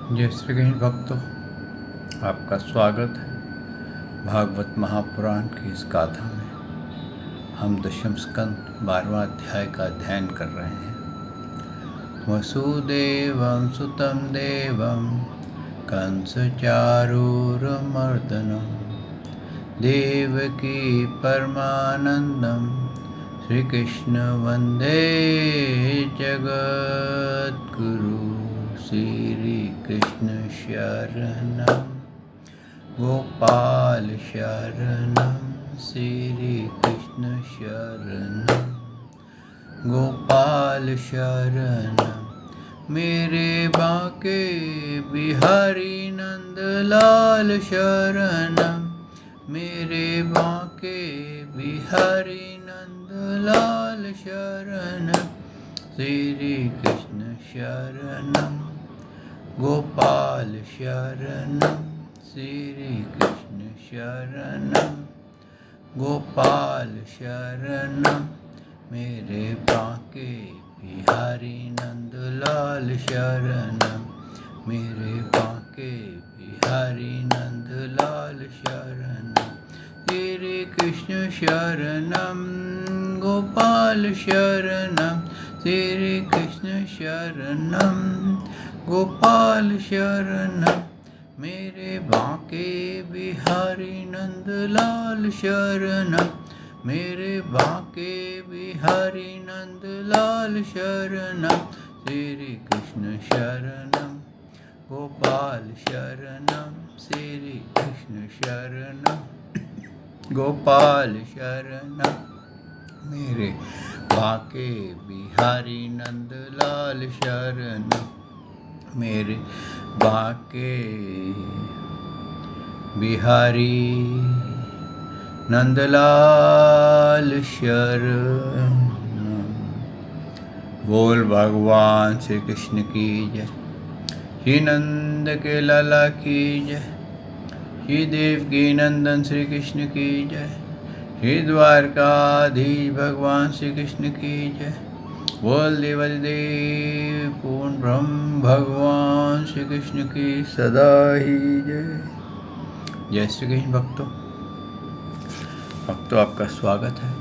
जय श्री कृष्ण भक्तों, आपका स्वागत है भागवत महापुराण की इस गाथा में। हम दशम स्कंद 12वां अध्याय का अध्ययन कर रहे हैं। वसुदेवं सुतं देवं कंसचारूरमर्दनं देवकी परमानंदं श्री कृष्ण वंदे जगद्गुरु। श्री कृष्ण शरणं गोपाल शरणं श्री कृष्ण शरणं गोपाल शरणं मेरे बांके बिहारी नंदलाल शरणं मेरे बांके बिहारी नंदलाल शरणं श्री कृष्ण शरणं गोपाल शरणं श्री कृष्ण शरणं गोपाल शरणं मेरे बांके बिहारी नंदलाल शरणं मेरे बांके बिहारी नंदलाल शरणं श्री कृष्ण शरणं गोपाल शरणं श्री कृष्ण शरणं गोपाल शरणं मेरे बांके बिहारी नंदलाल शरणं मेरे बांके बिहारी नंदलाल शरणं श्री कृष्ण शरणं गोपाल शरणं श्री कृष्ण शरणं गोपाल शरणं मेरे बांके बिहारी नंदलाल शरणं मेरे बांके बिहारी नंदलाल शरणं। बोल भगवान श्री कृष्ण की जय। श्री नंद के लाला की जय। श्री देवकी नंदन श्री कृष्ण की जय। श्री द्वारकाधीश भगवान श्री कृष्ण की जय। बोल देवादिदेव पूर्ण ब्रह्म भगवान श्री कृष्ण की सदा ही जय। जय श्री कृष्ण भक्तों, आपका स्वागत है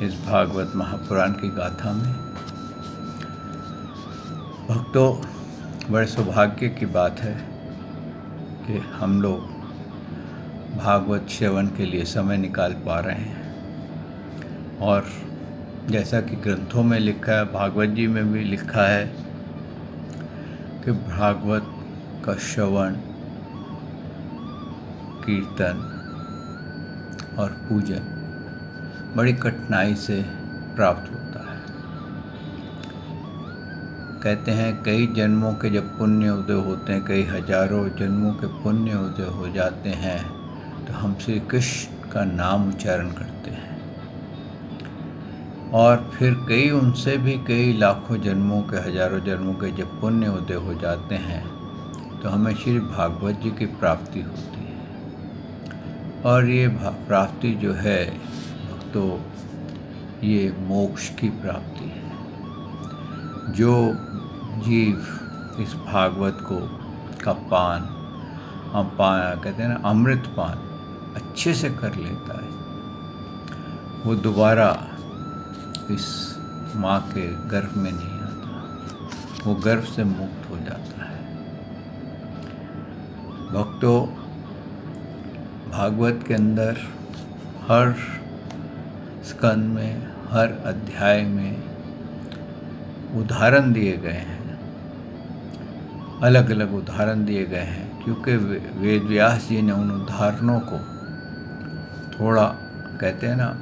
इस भागवत महापुराण की गाथा में। भक्तों, बड़े सौभाग्य की बात है कि हम लोग भागवत श्रवण के लिए समय निकाल पा रहे हैं। और जैसा कि ग्रंथों में लिखा है, भागवत जी में भी लिखा है कि भागवत का श्रवण, कीर्तन और पूजन बड़ी कठिनाई से प्राप्त होता है। कहते हैं कई जन्मों के जब पुण्य उदय होते हैं, कई हजारों जन्मों के पुण्य उदय हो जाते हैं, तो हम श्री कृष्ण का नाम उच्चारण करते हैं। और फिर कई उनसे भी कई लाखों जन्मों के, हजारों जन्मों के जब पुण्य उदय हो जाते हैं, तो हमें श्री भागवत जी की प्राप्ति होती है। और ये प्राप्ति जो है तो ये मोक्ष की प्राप्ति है। जो जीव इस भागवत को का पान, हम कहते हैं ना, अमृत पान अच्छे से कर लेता है, वो दोबारा इस माँ के गर्भ में नहीं आता, वो गर्भ से मुक्त हो जाता है। भक्तों, भागवत के अंदर हर स्कंद में, हर अध्याय में उदाहरण दिए गए हैं, अलग अलग उदाहरण दिए गए हैं, क्योंकि वेद व्यास जी ने उन उदाहरणों को थोड़ा, कहते हैं ना,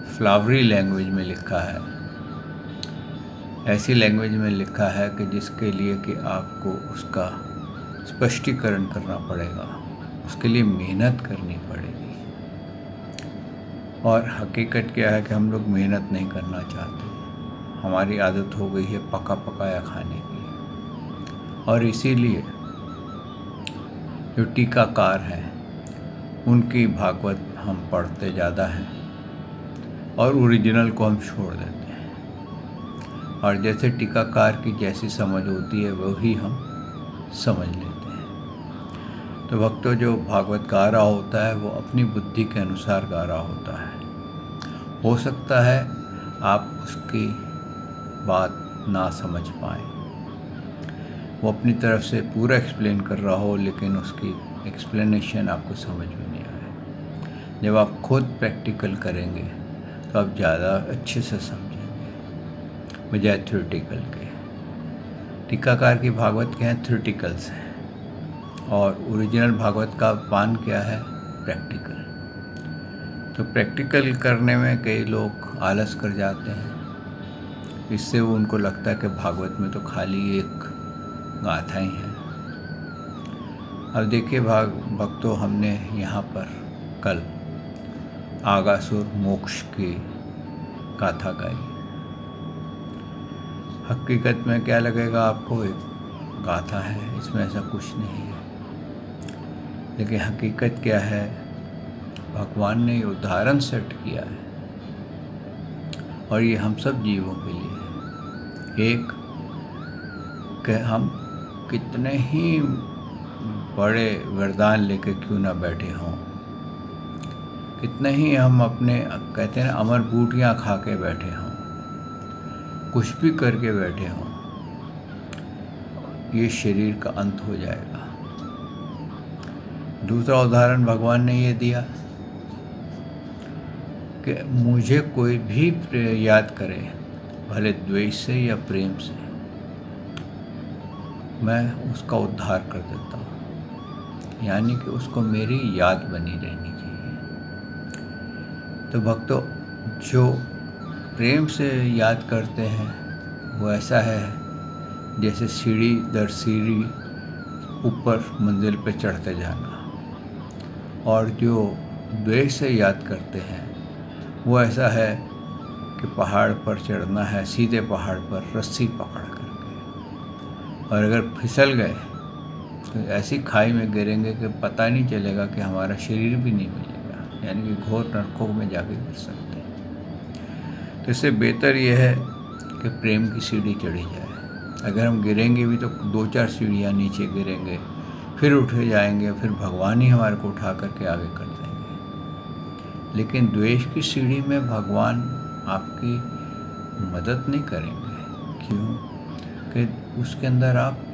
फ्लावरी लैंग्वेज में लिखा है। ऐसी लैंग्वेज में लिखा है कि जिसके लिए कि आपको उसका स्पष्टीकरण करना पड़ेगा, उसके लिए मेहनत करनी पड़ेगी। और हकीकत क्या है कि हम लोग मेहनत नहीं करना चाहते, हमारी आदत हो गई है पका पकाया खाने की। और इसीलिए जो टीकाकार हैं उनकी भागवत हम पढ़ते ज़्यादा हैं और ओरिजिनल को हम छोड़ देते हैं। और जैसे टीकाकार की जैसी समझ होती है वही हम समझ लेते हैं। तो भक्तों, जो भागवत गा रहा होता है वो अपनी बुद्धि के अनुसार गा रहा होता है। हो सकता है आप उसकी बात ना समझ पाएँ, वो अपनी तरफ से पूरा एक्सप्लेन कर रहा हो, लेकिन उसकी एक्सप्लेनेशन आपको समझ में नहीं आए। जब आप खुद प्रैक्टिकल करेंगे तो आप ज़्यादा अच्छे से समझेंगे बजाय थ्योरेटिकल के। टीकाकार की भागवत क्या है? थ्योरेटिकल्स हैं, और ओरिजिनल भागवत का पान क्या है? प्रैक्टिकल। तो प्रैक्टिकल करने में कई लोग आलस कर जाते हैं, इससे वो उनको लगता है कि भागवत में तो खाली एक गाथा ही है। अब देखिए भक्तों, हमने यहाँ पर कल आगासुर मोक्ष की गाथा गाई। हकीकत में क्या लगेगा आपको? एक गाथा है, इसमें ऐसा कुछ नहीं है। लेकिन हकीकत क्या है? भगवान ने ये उदाहरण सेट किया है, और ये हम सब जीवों के लिए है। एक कि हम कितने ही बड़े वरदान लेके क्यों ना बैठे हों, कितने ही हम अपने कहते हैं ना अमर बूटियाँ खा के बैठे हों, कुछ भी करके बैठे हों, ये शरीर का अंत हो जाएगा। दूसरा उदाहरण भगवान ने ये दिया कि मुझे कोई भी याद करे, भले द्वेष से या प्रेम से, मैं उसका उद्धार कर देता हूँ। यानी कि उसको मेरी याद बनी रहनी चाहिए। तो भक्तों, जो प्रेम से याद करते हैं वो ऐसा है जैसे सीढ़ी दर सीढ़ी ऊपर मंजिल पे चढ़ते जाना, और जो द्वेष से याद करते हैं वो ऐसा है कि पहाड़ पर चढ़ना है, सीधे पहाड़ पर रस्सी पकड़ करके, और अगर फिसल गए तो ऐसी खाई में गिरेंगे कि पता नहीं चलेगा कि हमारा शरीर भी नहीं मिलेगा, यानी कि घोर नरकों में जाके गिर सकते हैं। तो इससे बेहतर यह है कि प्रेम की सीढ़ी चढ़ी जाए। अगर हम गिरेंगे भी तो 2-4 सीढ़ियाँ नीचे गिरेंगे, फिर उठे जाएंगे, फिर भगवान ही हमारे को उठा करके आगे कर देंगे। लेकिन द्वेष की सीढ़ी में भगवान आपकी मदद नहीं करेंगे। क्यों? कि उसके अंदर आप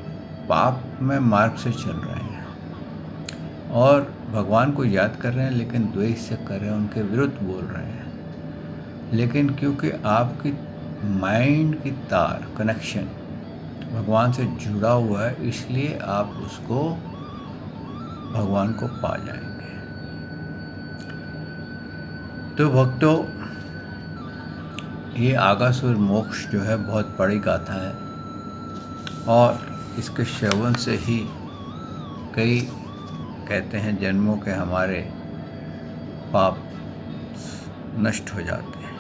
पाप में मार्ग से चल रहे हैं और भगवान को याद कर रहे हैं, लेकिन द्वेष से कर रहे हैं, उनके विरुद्ध बोल रहे हैं। लेकिन क्योंकि आपकी माइंड की तार कनेक्शन भगवान से जुड़ा हुआ है, इसलिए आप उसको भगवान को पा जाएंगे। तो भक्तों, ये आगासुर मोक्ष जो है बहुत बड़ी गाथा है, और इसके श्रवण से ही कई कहते हैं जन्मों के हमारे पाप नष्ट हो जाते हैं।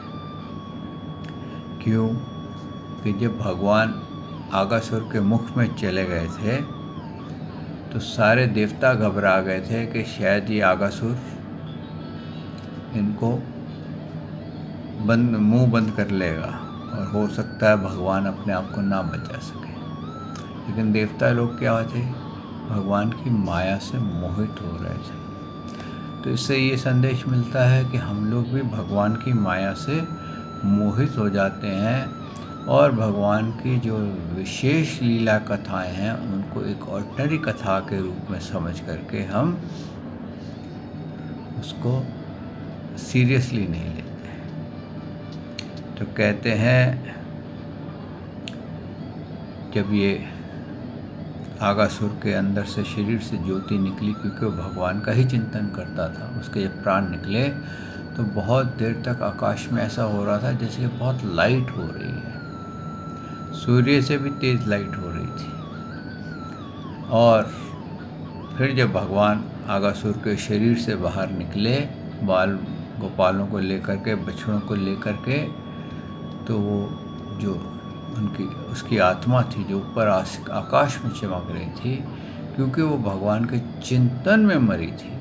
क्यों? कि जब भगवान आगासुर के मुख में चले गए थे तो सारे देवता घबरा गए थे कि शायद ये आगासुर इनको मुंह बंद कर लेगा और हो सकता है भगवान अपने आप को ना बचा सके। लेकिन देवता लोग क्या थे? भगवान की माया से मोहित हो रहे थे। तो इससे ये संदेश मिलता है कि हम लोग भी भगवान की माया से मोहित हो जाते हैं, और भगवान की जो विशेष लीला कथाएं हैं उनको एक ऑर्डिनरी कथा के रूप में समझ करके हम उसको सीरियसली नहीं लेते। तो कहते हैं जब ये आगासुर के अंदर से शरीर से ज्योति निकली, क्योंकि वो भगवान का ही चिंतन करता था, उसके जब प्राण निकले तो बहुत देर तक आकाश में ऐसा हो रहा था जैसे बहुत लाइट हो रही है, सूर्य से भी तेज़ लाइट हो रही थी। और फिर जब भगवान आगासुर के शरीर से बाहर निकले, बाल गोपालों को लेकर के, बछड़ों को लेकर के, तो वो जो उसकी आत्मा थी जो ऊपर आकाश में चमक रही थी, क्योंकि वो भगवान के चिंतन में मरी थी।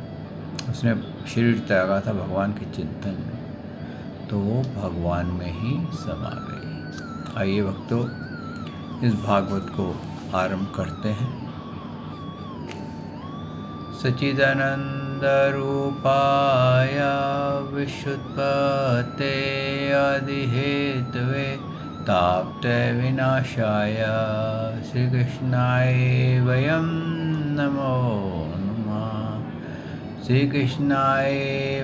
उसने शरीर त्यागा था भगवान के चिंतन में, तो वो भगवान में ही समा गई। आइए भक्तों, इस भागवत को आरंभ करते हैं। सच्चिदानन्दरूपाय विश्वोत्पत्ते आदिहेतवे ताप्तविनाशाय श्रीकृष्णाय वयं नमो नमः। श्रीकृष्णाय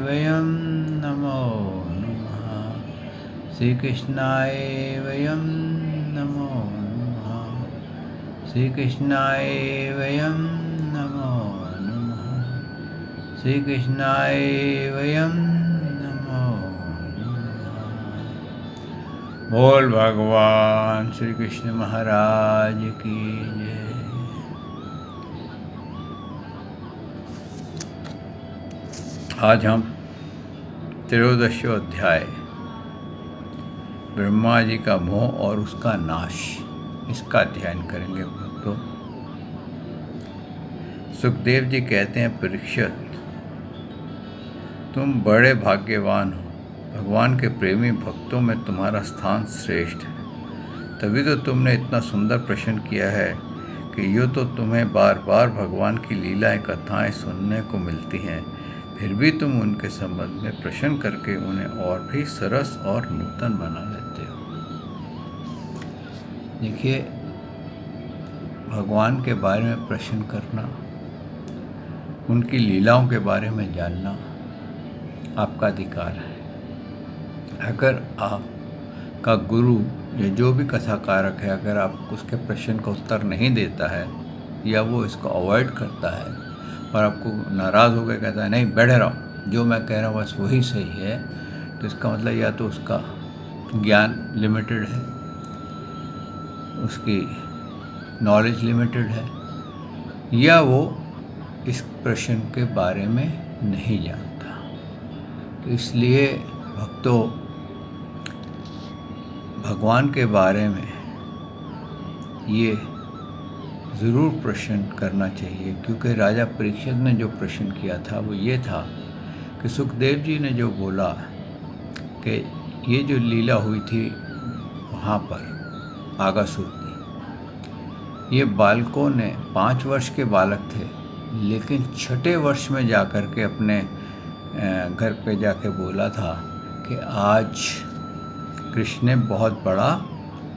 वयं नमो नमः। श्रीकृष्णाय वयं नमो नमः। श्रीकृष्णाय वयं नमो नमः। श्रीकृष्णाय वयं नमो नमः। बोल भगवान श्री कृष्ण महाराज की जय। आज हम 13वां अध्याय ब्रह्मा जी का मोह और उसका नाश, इसका अध्ययन करेंगे भक्तों। सुखदेव जी कहते हैं, परीक्षित तुम बड़े भाग्यवान हो। भगवान के प्रेमी भक्तों में तुम्हारा स्थान श्रेष्ठ है। तभी तो तुमने इतना सुंदर प्रश्न किया है कि यूँ तो तुम्हें बार बार भगवान की लीलाएं कथाएं सुनने को मिलती हैं, फिर भी तुम उनके संबंध में प्रश्न करके उन्हें और भी सरस और नूतन बना लेते हो। देखिए, भगवान के बारे में प्रश्न करना, उनकी लीलाओं के बारे में जानना आपका अधिकार है। अगर आपका गुरु या जो भी कथाकारक है, अगर आप उसके प्रश्न का उत्तर नहीं देता है या वो इसको अवॉइड करता है और आपको नाराज़ होकर कहता है नहीं बैठे रहो, जो मैं कह रहा हूँ बस वही सही है, तो इसका मतलब या तो उसका ज्ञान लिमिटेड है, उसकी नॉलेज लिमिटेड है, या वो इस प्रश्न के बारे में नहीं जानता। तो इसलिए भक्तों, भगवान के बारे में ये ज़रूर प्रश्न करना चाहिए, क्योंकि राजा परीक्षित ने जो प्रश्न किया था वो ये था कि सुखदेव जी ने जो बोला कि ये जो लीला हुई थी वहाँ पर आगासुर की, ये बालकों ने 5 वर्ष के बालक थे, लेकिन 6ठे वर्ष में जाकर के अपने घर पे जाके बोला था कि आज कृष्ण ने बहुत बड़ा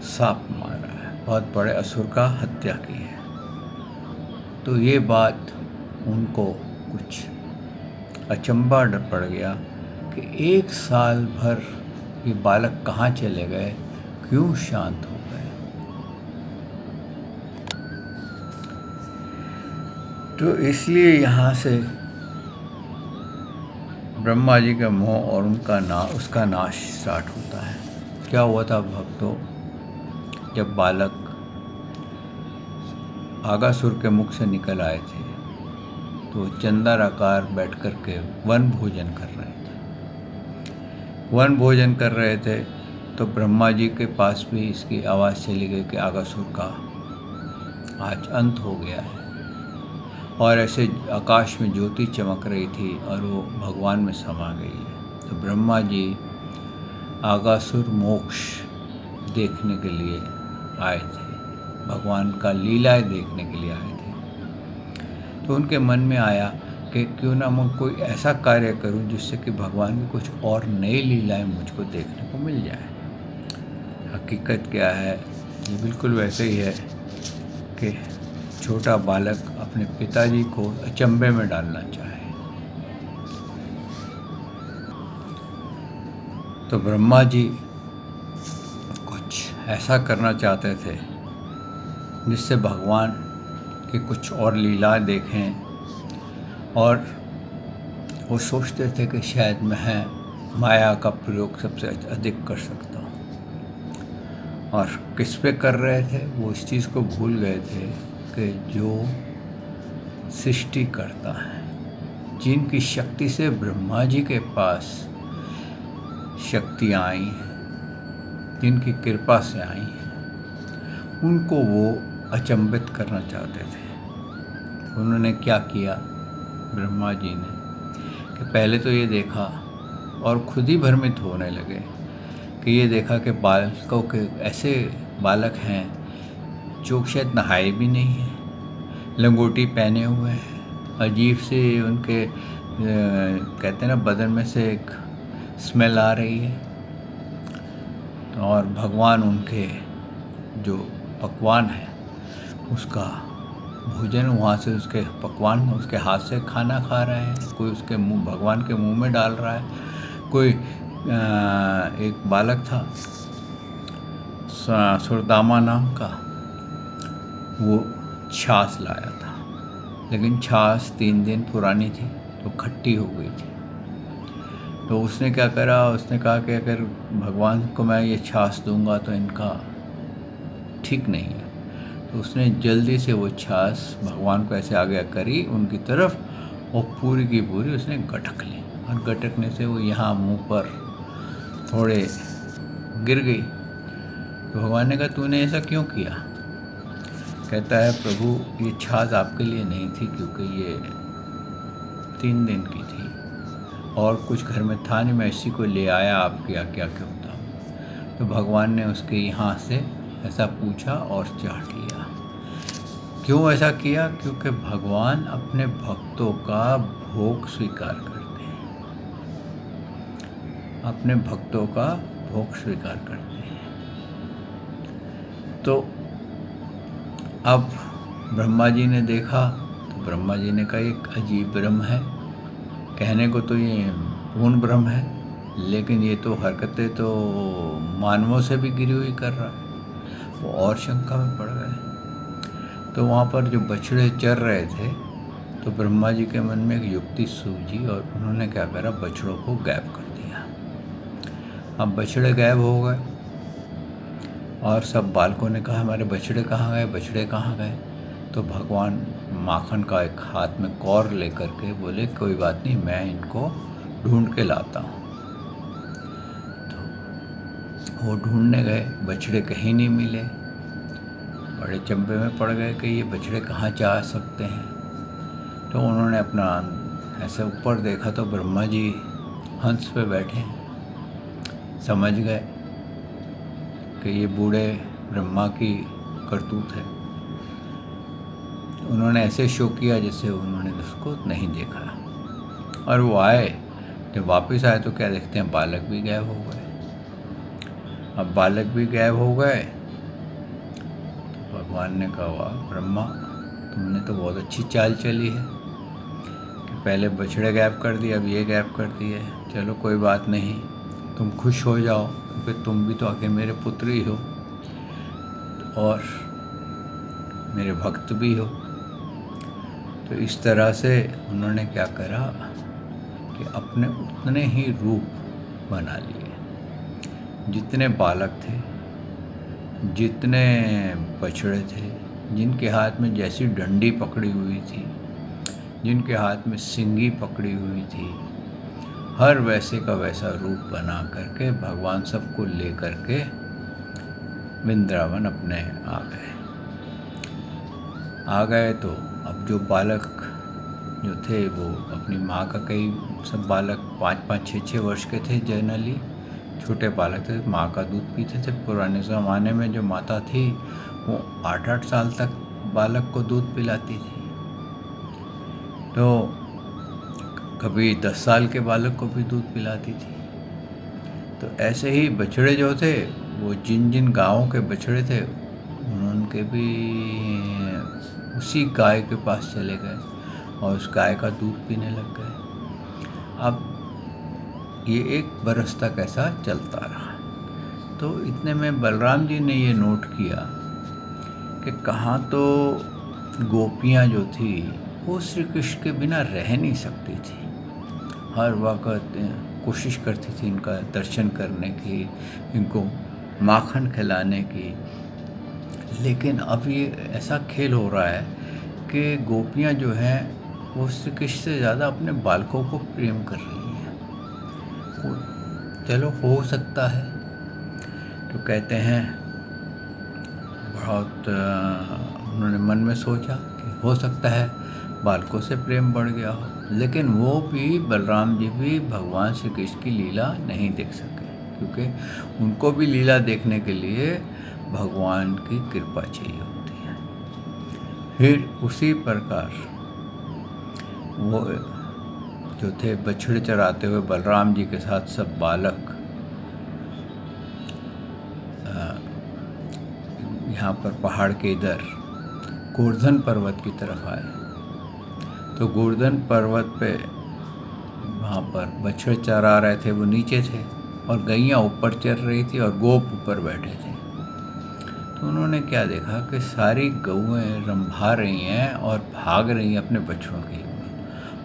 सांप मारा है, बहुत बड़े असुर का हत्या की है। तो ये बात उनको कुछ अचंभा पड़ गया कि 1 साल भर ये बालक कहाँ चले गए, क्यों शांत हो गए। तो इसलिए यहाँ से ब्रह्मा जी का मोह और उसका नाश स्टार्ट होता है। क्या हुआ था भक्तों, जब बालक आगासुर के मुख से निकल आए थे तो चंदार आकार बैठ कर के वन भोजन कर रहे थे। तो ब्रह्मा जी के पास भी इसकी आवाज़ चली गई कि आगासुर का आज अंत हो गया है। और ऐसे आकाश में ज्योति चमक रही थी और वो भगवान में समा गई है। तो ब्रह्मा जी आगासुर मोक्ष देखने के लिए आए थे, भगवान का लीलाएं देखने के लिए आए थे। तो उनके मन में आया कि क्यों ना मैं कोई ऐसा कार्य करूं जिससे कि भगवान की कुछ और नई लीलाएं मुझको देखने को मिल जाए। हकीकत क्या है, ये बिल्कुल वैसे ही है कि छोटा बालक अपने पिताजी को अचंभे में डालना चाहे। तो ब्रह्मा जी कुछ ऐसा करना चाहते थे जिससे भगवान की कुछ और लीला देखें, और वो सोचते थे कि शायद मैं माया का प्रयोग सबसे अधिक कर सकता हूँ। और किस पे कर रहे थे, वो इस चीज़ को भूल गए थे कि जो सृष्टि करता है, जिनकी शक्ति से ब्रह्मा जी के पास शक्तियाँ आई हैं, जिनकी कृपा से आई हैं, उनको वो अचंभित करना चाहते थे। उन्होंने क्या किया, ब्रह्मा जी ने, कि पहले तो ये देखा और खुद ही भ्रमित होने लगे कि ये देखा कि बालकों के ऐसे बालक हैं जो शायद नहाए भी नहीं हैं, लंगोटी पहने हुए हैं, अजीब सी उनके कहते हैं ना बदन में से एक स्मेल आ रही है, और भगवान उनके जो पकवान है उसका भोजन वहाँ से उसके पकवान उसके हाथ से खाना खा रहे हैं, कोई उसके मुंह भगवान के मुंह में डाल रहा है। कोई एक बालक था सुरदामा नाम का, वो छाछ लाया था, लेकिन छाछ 3 दिन पुरानी थी तो खट्टी हो गई थी। तो उसने क्या करा, उसने कहा कि अगर भगवान को मैं ये छाछ दूंगा तो इनका ठीक नहीं है। तो उसने जल्दी से वो छाछ भगवान को ऐसे आगे करी उनकी तरफ, और पूरी की पूरी उसने गटक ली, और गटकने से वो यहाँ मुंह पर थोड़े गिर गई। तो भगवान ने कहा तूने ऐसा क्यों किया? कहता है प्रभु ये छाछ आपके लिए नहीं थी, क्योंकि ये 3 दिन की थी और कुछ घर में था नहीं, मैं इसी को ले आया आपकी आज्ञा के मुताबिक। तो भगवान ने उसके यहाँ से ऐसा पूछा और चाट लिया। क्यों ऐसा किया? क्योंकि भगवान अपने भक्तों का भोग स्वीकार करते हैं, अपने भक्तों का भोग स्वीकार करते हैं। तो अब ब्रह्मा जी ने देखा, तो ब्रह्मा जी ने कहा एक अजीब ब्रह्म है, कहने को तो ये पूर्ण ब्रह्म है, लेकिन ये तो हरकतें तो मानवों से भी गिरी हुई कर रहा है। वो और शंका में पड़ गए। तो वहाँ पर जो बछड़े चर रहे थे, तो ब्रह्मा जी के मन में एक युक्ति सूझी और उन्होंने क्या करा, बछड़ों को गायब कर दिया। अब बछड़े गायब हो गए और सब बालकों ने कहा हमारे बछड़े कहाँ गए, बछड़े कहाँ गए? तो भगवान माखन का एक हाथ में कौर लेकर के बोले कोई बात नहीं, मैं इनको ढूंढ के लाता हूँ। तो वो ढूंढने गए, बछड़े कहीं नहीं मिले। बड़े चंबे में पड़ गए कि ये बछड़े कहाँ जा सकते हैं। तो उन्होंने अपना ऐसे ऊपर देखा तो ब्रह्मा जी हंस पे बैठे हैं। समझ गए कि ये बूढ़े ब्रह्मा की करतूत है। उन्होंने ऐसे शो किया जैसे उन्होंने उसको नहीं देखा, और वो आए, जब वापस आए तो क्या देखते हैं, बालक भी गायब हो गए। अब बालक भी गायब हो गए तो भगवान ने कहा वाह ब्रह्मा, तुमने तो बहुत अच्छी चाल चली है कि पहले बछड़े गायब कर दिए, अब ये गायब कर दिए। चलो कोई बात नहीं, तुम खुश हो जाओ, क्योंकि तुम भी तो आखिर मेरे पुत्र ही हो और मेरे भक्त भी हो। तो इस तरह से उन्होंने क्या करा कि अपने उतने ही रूप बना लिए, जितने बालक थे, जितने बछड़े थे, जिनके हाथ में जैसी डंडी पकड़ी हुई थी, जिनके हाथ में सिंगी पकड़ी हुई थी, हर वैसे का वैसा रूप बना करके भगवान सबको ले करके वृंदावन अपने आ गए। तो अब जो बालक जो थे वो अपनी माँ का, कई सब बालक 5-5, 6-6 वर्ष के थे, जनरली छोटे बालक थे, माँ का दूध पीते थे। पुराने ज़माने में जो माता थी वो 8-8 साल तक बालक को दूध पिलाती थी। तो कभी 10 साल के बालक को भी दूध पिलाती थी। तो ऐसे ही बछड़े जो थे, वो जिन जिन गाँवों के बछड़े थे उनके भी उसी गाय के पास चले गए और उस गाय का दूध पीने लग गए। अब ये 1 बरस तक ऐसा चलता रहा। तो इतने में बलराम जी ने ये नोट किया कि कहाँ तो गोपियाँ जो थी वो श्री कृष्ण के बिना रह नहीं सकती थी, हर वक्त कोशिश करती थी इनका दर्शन करने की, इनको माखन खिलाने की। लेकिन अब ये ऐसा खेल हो रहा है कि गोपियाँ जो हैं वो श्री कृष्ण से ज़्यादा अपने बालकों को प्रेम कर रही हैं। चलो हो सकता है, तो कहते हैं बहुत उन्होंने मन में सोचा कि हो सकता है बालकों से प्रेम बढ़ गया हो, लेकिन वो भी बलराम जी भी भगवान श्री कृष्ण की लीला नहीं देख सके, क्योंकि उनको भी लीला देखने के लिए भगवान की कृपा चाहिए होती है। फिर उसी प्रकार वो जो थे बछड़े चराते हुए बलराम जी के साथ सब बालक यहाँ पर पहाड़ के इधर गोवर्धन पर्वत की तरफ आए। तो गोवर्धन पर्वत पे वहाँ पर बछड़े चरा रहे थे, वो नीचे थे और गैयाँ ऊपर चर रही थी और गोप ऊपर बैठे थे। तो उन्होंने क्या देखा कि सारी गौएं रंभा रही हैं और भाग रही हैं अपने बछड़ों की,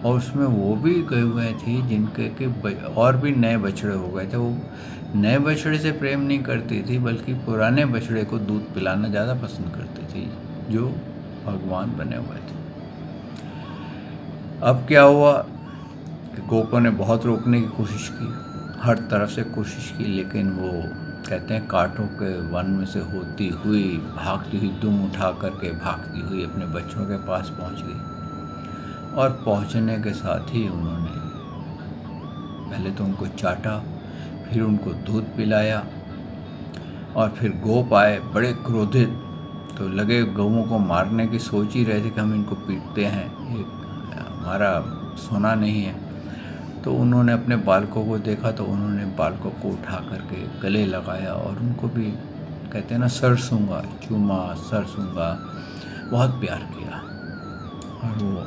और उसमें वो भी गौएं थी जिनके के और भी नए बछड़े हो गए थे। वो नए बछड़े से प्रेम नहीं करती थी, बल्कि पुराने बछड़े को दूध पिलाना ज़्यादा पसंद करती थी, जो भगवान बने हुए थे। अब क्या हुआ कि गोपों ने बहुत रोकने की कोशिश की, हर तरफ से कोशिश की, लेकिन वो कहते हैं कांटों के वन में से होती हुई भागती हुई दुम उठा करके भागती हुई अपने बच्चों के पास पहुंच गई। और पहुंचने के साथ ही उन्होंने पहले तो उनको चाटा, फिर उनको दूध पिलाया, और फिर गोप आए बड़े क्रोधित, तो लगे गौओं को मारने की सोच ही रहे थे कि हम इनको पीटते हैं, ये हमारा सोना नहीं है। तो उन्होंने अपने बालकों को देखा, तो उन्होंने बालकों को उठा करके गले लगाया और उनको भी कहते हैं ना सर सूंघा, चूमा, सर सूंघा, बहुत प्यार किया। और वो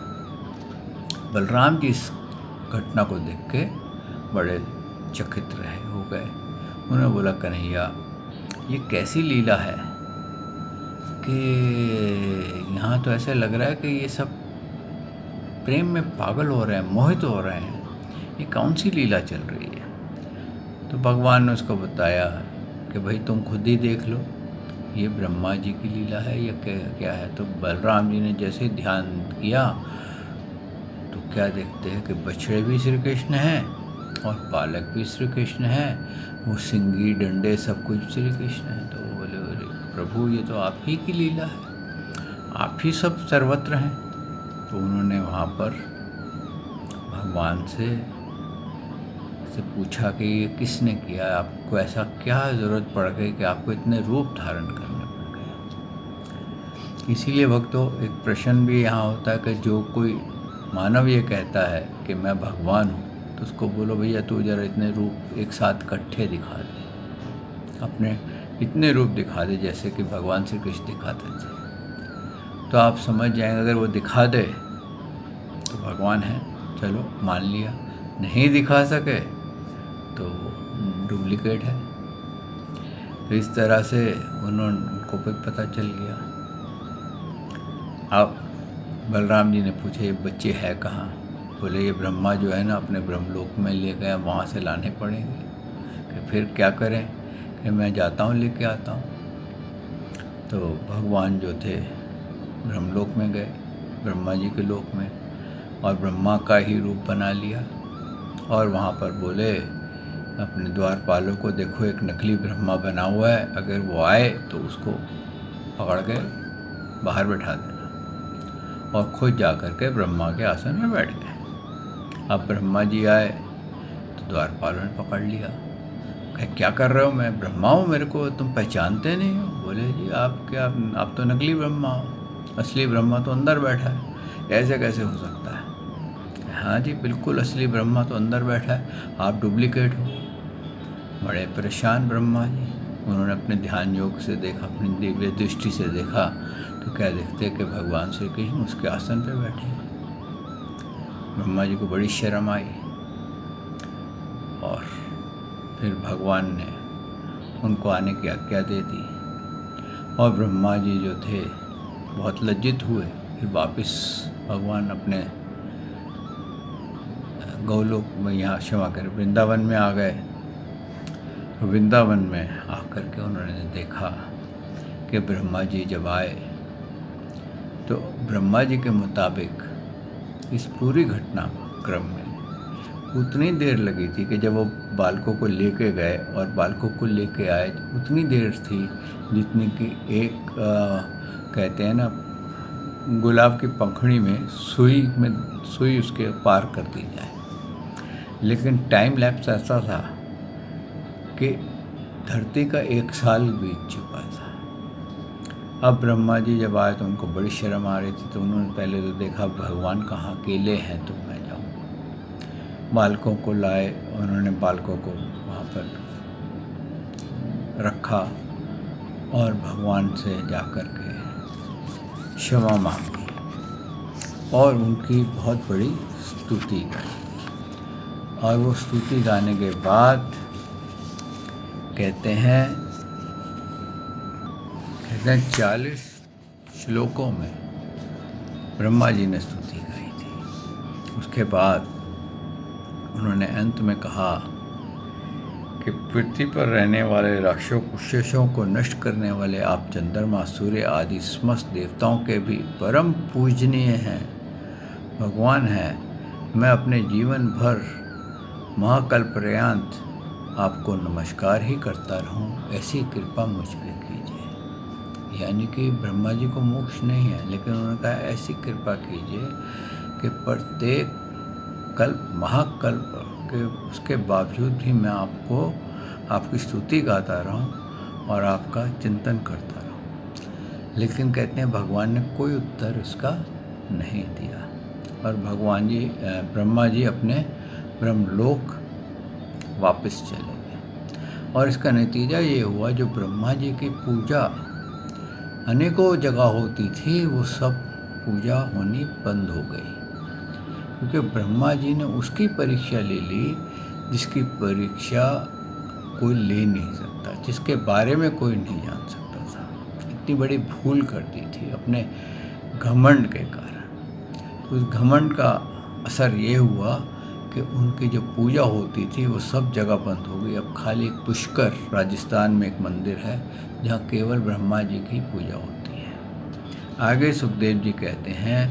बलराम जी इस घटना को देख के बड़े चकित रहे हो गए। उन्होंने बोला, कन्हैया ये कैसी लीला है कि यहाँ तो ऐसे लग रहा है कि ये सब प्रेम में पागल हो रहे हैं, मोहित हो रहे हैं, ये कौन सी लीला चल रही है। तो भगवान ने उसको बताया कि भाई तुम खुद ही देख लो, ये ब्रह्मा जी की लीला है या क्या है। तो बलराम जी ने जैसे ध्यान किया तो क्या देखते हैं कि बछड़े भी श्री कृष्ण हैं और बालक भी श्री कृष्ण हैं, वो सिंगी डंडे सब कुछ श्री कृष्ण है। तो वो बोले, अरे प्रभु ये तो आप ही की लीला है, आप ही सब सर्वत्र हैं। तो उन्होंने वहाँ पर भगवान से पूछा कि ये किसने किया, आपको ऐसा क्या ज़रूरत पड़ गई कि आपको इतने रूप धारण करने पड़ गए। इसीलिए भक्तों एक प्रश्न भी यहाँ होता है कि जो कोई मानव ये कहता है कि मैं भगवान हूँ, तो उसको बोलो भैया तू जरा इतने रूप एक साथ इकट्ठे दिखा दे, अपने इतने रूप दिखा दे जैसे कि भगवान श्री कृष्ण दिखाते थे, तो आप समझ जाएंगे। अगर वो दिखा दे तो भगवान है, चलो मान लिया, नहीं दिखा सके तो डुप्लीकेट है। तो इस तरह से उनको भी पता चल गया। अब बलराम जी ने पूछे ये बच्चे है कहाँ। बोले ये ब्रह्मा जो है ना अपने ब्रह्मलोक में ले गए, वहाँ से लाने पड़ेंगे। कि फिर क्या करें, कि मैं जाता हूँ लेके आता हूँ। तो भगवान जो थे ब्रह्मलोक में गए, ब्रह्मा जी के लोक में, और ब्रह्मा का ही रूप बना लिया। और वहाँ पर बोले अपने द्वारपालों को, देखो एक नकली ब्रह्मा बना हुआ है, अगर वो आए तो उसको पकड़ के बाहर बैठा देना। और खुद जा कर के ब्रह्मा के आसन में बैठ गए। अब ब्रह्मा जी आए तो द्वारपालों ने पकड़ लिया, कहे क्या कर रहे हो, मैं ब्रह्मा हूँ, मेरे को तुम पहचानते नहीं हो। बोले जी आप क्या, आप तो नकली ब्रह्मा हो, असली ब्रह्मा तो अंदर बैठा है, ऐसे कैसे हो सकता है। हाँ जी बिल्कुल असली ब्रह्मा तो अंदर बैठा है, आप डुप्लीकेट हो। बड़े परेशान ब्रह्मा जी, उन्होंने अपने ध्यान योग से देखा, अपनी दिव्य दृष्टि से देखा, तो क्या देखते कि भगवान श्री कृष्ण उसके आसन पर बैठे। ब्रह्मा जी को बड़ी शर्म आई, और फिर भगवान ने उनको आने की आज्ञा दे दी। और ब्रह्मा जी जो थे बहुत लज्जित हुए, फिर वापस भगवान अपने गौलोक में, यहाँ क्षमा कर वृंदावन में आ गए। तो वृंदावन में आकर के उन्होंने देखा कि ब्रह्मा जी जब आए तो ब्रह्मा जी के मुताबिक इस पूरी घटना क्रम में उतनी देर लगी थी कि जब वो बालकों को लेके गए और बालकों को लेके आए, उतनी देर थी जितनी कि एक कहते हैं ना गुलाब की पंखुड़ी में सुई उसके पार कर दी जाए। लेकिन टाइम लैप्स ऐसा था कि धरती का 1 साल बीत चुका था। अब ब्रह्मा जी जब आए तो उनको बड़ी शर्म आ रही थी, तो उन्होंने पहले तो देखा भगवान कहाँ अकेले हैं तो मैं जाऊँ। बालकों को लाए, उन्होंने बालकों को वहाँ पर रखा और भगवान से जाकर के क्षमा मांगी और उनकी बहुत बड़ी स्तुति गाई। और वो स्तुति गाने के बाद कहते हैं 40 श्लोकों में ब्रह्मा जी ने स्तुति गाई थी। उसके बाद उन्होंने अंत में कहा कि पृथ्वी पर रहने वाले राक्षसों को नष्ट करने वाले आप चंद्रमा, सूर्य आदि समस्त देवताओं के भी परम पूजनीय हैं, भगवान हैं। मैं अपने जीवन भर महाकल्प पर्यंत आपको नमस्कार ही करता रहूं, ऐसी कृपा मुझ पर कीजिए। यानी कि ब्रह्मा जी को मोक्ष नहीं है, लेकिन उन्होंने कहा ऐसी कृपा कीजिए कि प्रत्येक कल्प महाकल्प के उसके बावजूद भी मैं आपकी स्तुति गाता रहूं और आपका चिंतन करता रहूं। लेकिन कहते हैं भगवान ने कोई उत्तर उसका नहीं दिया और ब्रह्मा जी अपने ब्रह्मलोक वापस चले गए। और इसका नतीजा ये हुआ, जो ब्रह्मा जी की पूजा अनेकों जगह होती थी वो सब पूजा होनी बंद हो गई, क्योंकि ब्रह्मा जी ने उसकी परीक्षा ले ली जिसकी परीक्षा कोई ले नहीं सकता, जिसके बारे में कोई नहीं जान सकता था। इतनी बड़ी भूल कर दी थी अपने घमंड के कारण। तो उस घमंड का असर ये हुआ कि उनकी जो पूजा होती थी वो सब जगह बंद हो गई। अब खाली पुष्कर राजस्थान में एक मंदिर है जहाँ केवल ब्रह्मा जी की पूजा होती है। आगे सुखदेव जी कहते हैं,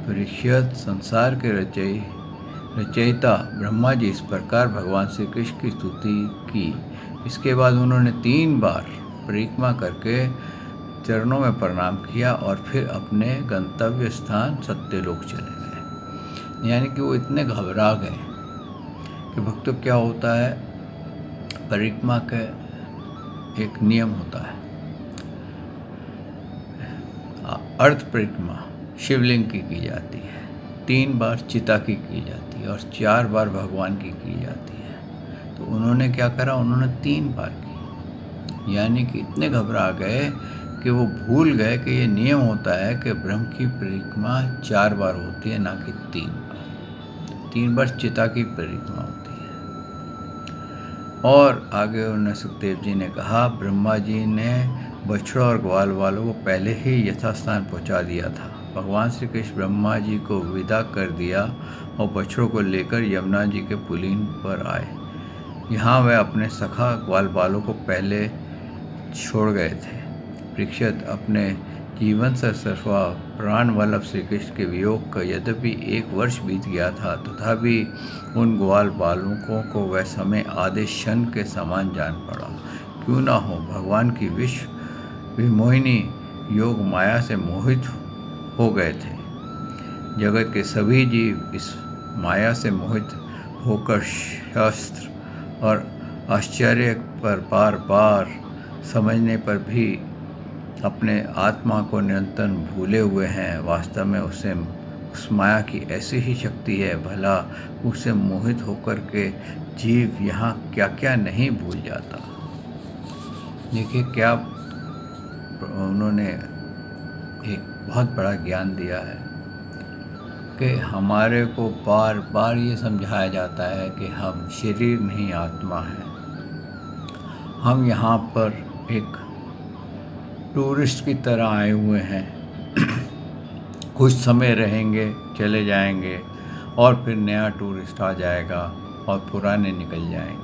परीक्षित, संसार के रचयिता ब्रह्मा जी इस प्रकार भगवान श्री कृष्ण की स्तुति की। इसके बाद उन्होंने 3 बार परिक्रमा करके चरणों में प्रणाम किया और फिर अपने गंतव्य स्थान सत्यलोक चले गए। यानी कि वो इतने घबरा गए कि भक्तों क्या होता है, परिक्रमा का एक नियम होता है, अर्थ परिक्रमा शिवलिंग की जाती है, 3 बार चिता की जाती है और 4 बार भगवान की जाती है। तो उन्होंने क्या करा, उन्होंने 3 बार की। यानी कि इतने घबरा गए कि वो भूल गए कि ये नियम होता है कि ब्रह्म की परिक्रमा 4 बार होती है, ना कि 3 बार। 3 बार चिता की परिक्रमा होती है। और आगे उन्होंने सुखदेव जी ने कहा, ब्रह्मा जी ने बछड़ों और ग्वाल वालों को पहले ही यथास्थान पहुंचा दिया था। भगवान श्री कृष्ण ब्रह्मा जी को विदा कर दिया और बछड़ों को लेकर यमुना जी के पुलिन पर आए। यहाँ वह अपने सखा ग्वाल बालों को पहले छोड़ गए थे। परीक्षित, अपने जीवन से सर्वा प्राण वल्लभ श्री कृष्ण के वियोग का यद्यपि 1 वर्ष बीत गया था, तथापि उन ग्वाल बालकों को वह समय आधे क्षण के समान जान पड़ा। क्यों ना हो, भगवान की विश्व विमोहिनी योग माया से मोहित हो गए थे। जगत के सभी जीव इस माया से मोहित होकर शास्त्र और आश्चर्य पर बार बार समझने पर भी अपने आत्मा को निरंतर भूले हुए हैं। वास्तव में उस माया की ऐसी ही शक्ति है, भला उसे मोहित होकर के जीव यहाँ क्या क्या नहीं भूल जाता। देखिए क्या उन्होंने एक बहुत बड़ा ज्ञान दिया है कि हमारे को बार बार ये समझाया जाता है कि हम शरीर नहीं आत्मा हैं। हम यहाँ पर एक टूरिस्ट की तरह आए हुए हैं, कुछ समय रहेंगे, चले जाएंगे और फिर नया टूरिस्ट आ जाएगा और पुराने निकल जाएंगे।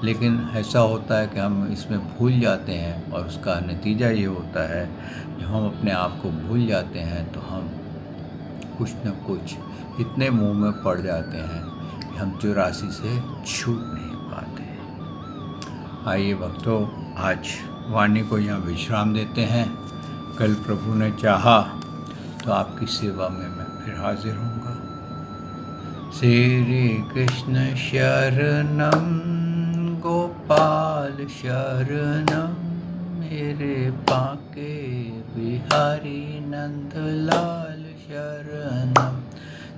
लेकिन ऐसा होता है कि हम इसमें भूल जाते हैं और उसका नतीजा ये होता है, जब हम अपने आप को भूल जाते हैं तो हम कुछ न कुछ इतने मुंह में पड़ जाते हैं कि हम 84 से छूट नहीं पाते। आइए भक्तों, आज वाणी को यहाँ विश्राम देते हैं। कल प्रभु ने चाहा तो आपकी सेवा में मैं फिर हाजिर होऊंगा। श्री कृष्ण शरणम गोपाल शरणम, मेरे बांके बिहारी नंदलाल शरणम,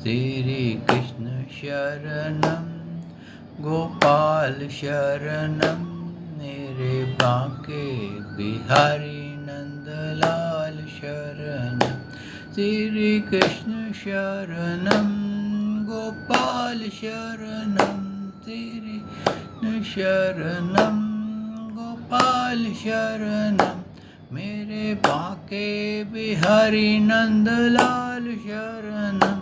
श्री कृष्ण शरणम गोपाल शरणम, मेरे बांके बिहारी नंदलाल शरणम, श्री कृष्ण शरणम गोपाल शरणम, श्री कृष्ण शरणम गोपाल शरणम, मेरे बांके बिहारी नंदलाल शरणम,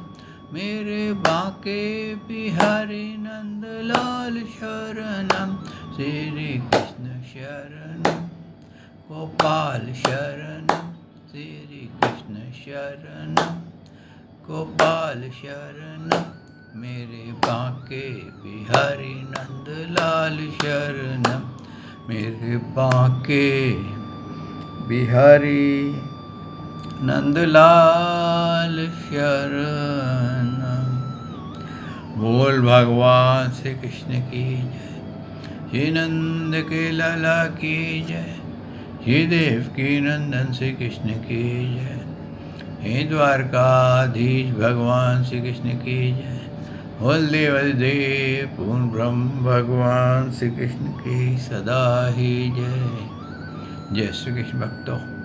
मेरे बांके बिहारी नंदलाल शरणम, श्री कृष्ण शरणम गोपाल शरणम, श्री कृष्ण शरणम गोपाल शरणम, मेरे बांके बिहारी नंदलाल शरणम, मेरे बांके बिहारी नंदलाल शरणम। बोल भगवान श्री कृष्ण की जय, श्री नंद के लाला की जय, श्री देवकी नंदन श्री कृष्ण की जय, हे द्वारकाधीश भगवान श्री कृष्ण की जय, बलदेव पूर्ण ब्रह्म भगवान श्री कृष्ण की सदा ही जय। जय श्री कृष्ण भक्तों।